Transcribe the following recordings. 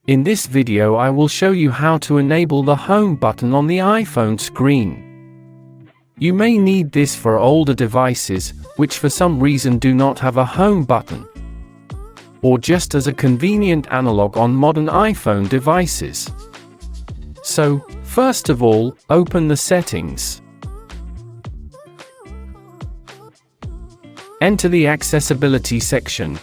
In this video I will show you how to enable the home button on the iPhone screen. You may need this for older devices, which for some reason do not have a home button, or just as a convenient analog on modern iPhone devices. So, first of all, open the settings. Enter the accessibility section.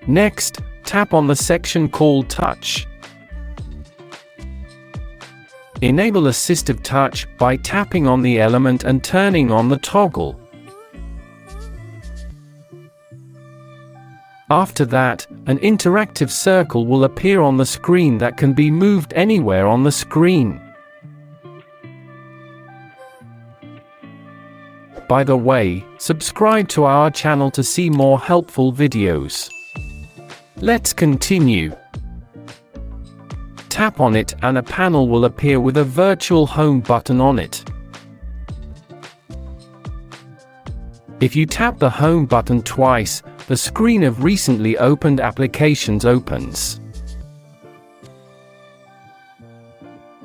Next, tap on the section called Touch. Enable Assistive Touch by tapping on the element and turning on the toggle. After that, an interactive circle will appear on the screen that can be moved anywhere on the screen. By the way, subscribe to our channel to see more helpful videos. Let's continue. Tap on it and a panel will appear with a virtual home button on it. If you tap the home button twice, the screen of recently opened applications opens.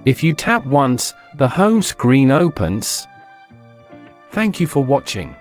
If you tap once, the home screen opens. Thank you for watching.